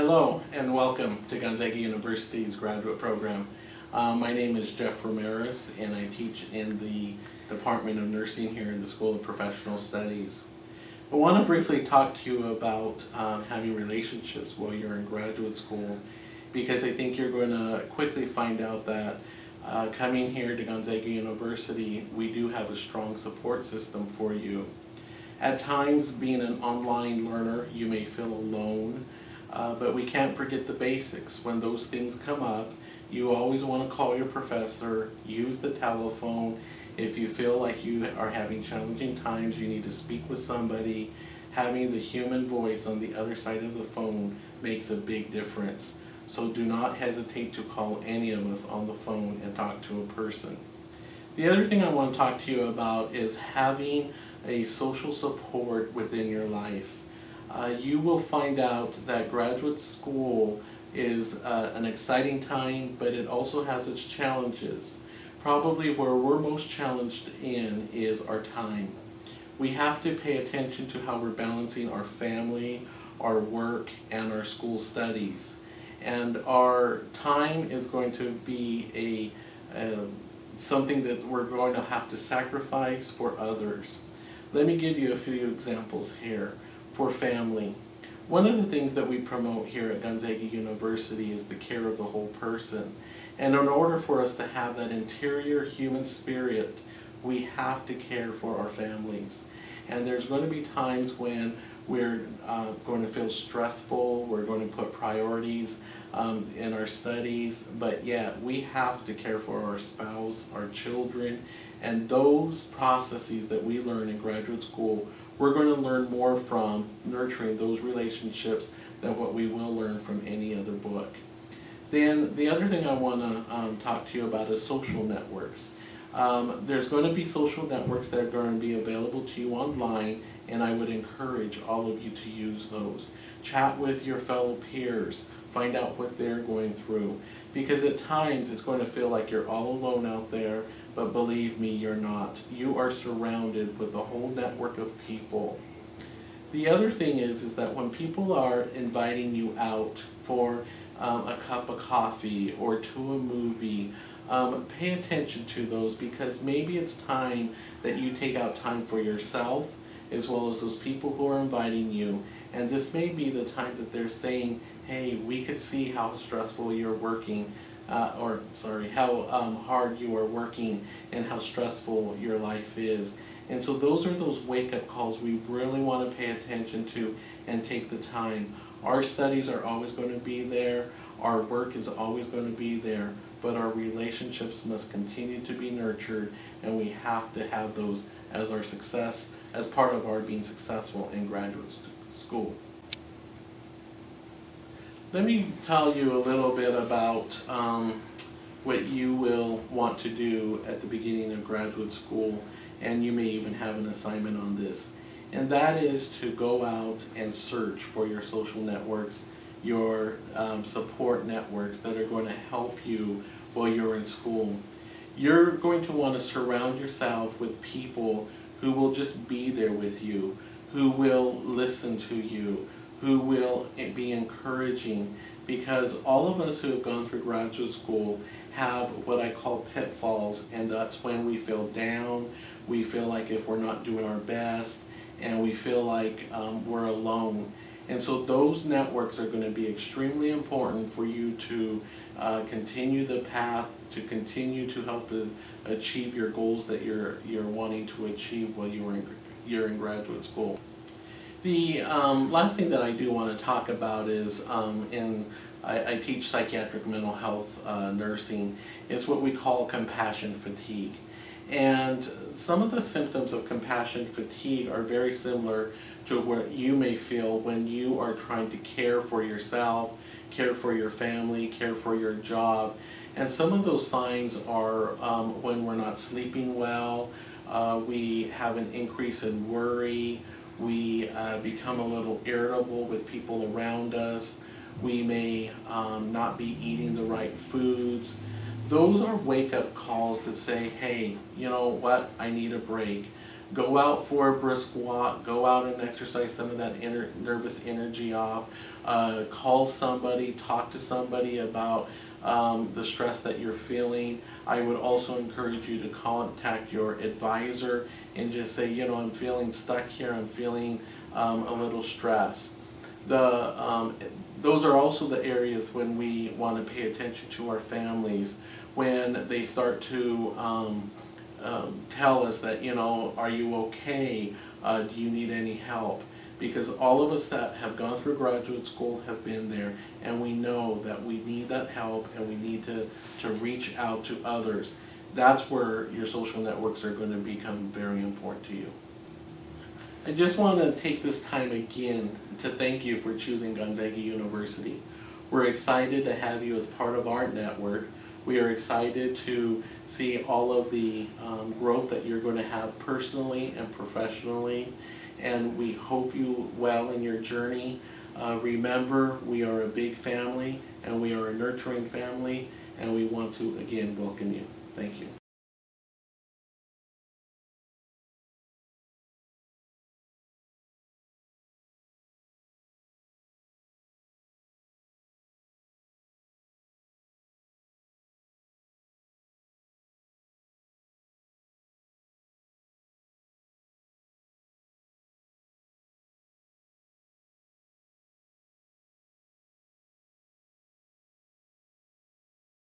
Hello and welcome to Gonzaga University's graduate program. My name is Jeff Ramirez and I teach in the Department of Nursing here in the School of Professional Studies. I want to briefly talk to you about having relationships while you're in graduate school, because I think you're going to quickly find out that coming here to Gonzaga University, we do have a strong support system for you. At times, being an online learner, you may feel alone, but we can't forget the basics. When those things come up, you always want to call your professor, use the telephone. If you feel like you are having challenging times, you need to speak with somebody. Having the human voice on the other side of the phone makes a big difference. So do not hesitate to call any of us on the phone and talk to a person. The other thing I want to talk to you about is having a social support within your life. You will find out that graduate school is an exciting time, but it also has its challenges. Probably where we're most challenged in is our time. We have to pay attention to how we're balancing our family, our work, and our school studies. And our time is going to be something that we're going to have to sacrifice for others. Let me give you a few examples here. For family, one of the things that we promote here at Gonzaga University is the care of the whole person. And in order for us to have that interior human spirit, we have to care for our families. And there's going to be times when we're going to feel stressful, we're going to put priorities in our studies, but yet we have to care for our spouse, our children, and those processes that we learn in graduate school, we're going to learn more from nurturing those relationships than what we will learn from any other book. Then the other thing I want to talk to you about is social networks. There's going to be social networks that are going to be available to you online, and I would encourage all of you to use those. Chat with your fellow peers, find out what they're going through, because at times it's going to feel like you're all alone out there, but believe me, you're not. You are surrounded with a whole network of people. The other thing is that when people are inviting you out for a cup of coffee or to a movie, pay attention to those, because maybe it's time that you take out time for yourself as well as those people who are inviting you. And this may be the time that they're saying, hey, we could see how stressful you're working, how hard you are working and how stressful your life is. And so those are those wake-up calls we really want to pay attention to and take the time. Our studies are always going to be there, our work is always going to be there, but our relationships must continue to be nurtured, and we have to have those as our success, as part of our being successful in graduate school. Let me tell you a little bit about what you will want to do at the beginning of graduate school, and you may even have an assignment on this. And that is to go out and search for your social networks, your support networks that are going to help you while you're in school. You're going to want to surround yourself with people who will just be there with you, who will listen to you, who will be encouraging, because all of us who have gone through graduate school have what I call pitfalls, and that's when we feel down, we feel like if we're not doing our best, and we feel like we're alone. And so those networks are going to be extremely important for you to continue the path, to continue to help achieve your goals that you're wanting to achieve while you're in graduate school. The last thing that I do want to talk about is, I teach psychiatric mental health nursing, is what we call compassion fatigue. And some of the symptoms of compassion fatigue are very similar to what you may feel when you are trying to care for yourself, care for your family, care for your job. And some of those signs are when we're not sleeping well, we have an increase in worry, we become a little irritable with people around us, we may not be eating the right foods. Those are wake-up calls that say, hey, you know what, I need a break. Go out for a brisk walk, go out and exercise some of that nervous energy off. call somebody, talk to somebody about the stress that you're feeling. I would also encourage you to contact your advisor and just say, you know, I'm feeling stuck here, I'm feeling a little stressed. Those are also the areas when we want to pay attention to our families, when they start to tell us that, you know, are you okay? Do you need any help? Because all of us that have gone through graduate school have been there, and we know that we need that help and we need to reach out to others. That's where your social networks are going to become very important to you. I just want to take this time again to thank you for choosing Gonzaga University. We're excited to have you as part of our network. We are excited to see all of the growth that you're going to have personally and professionally, and we hope you well in your journey. Remember, we are a big family, and we are a nurturing family, and we want to again welcome you. Thank you.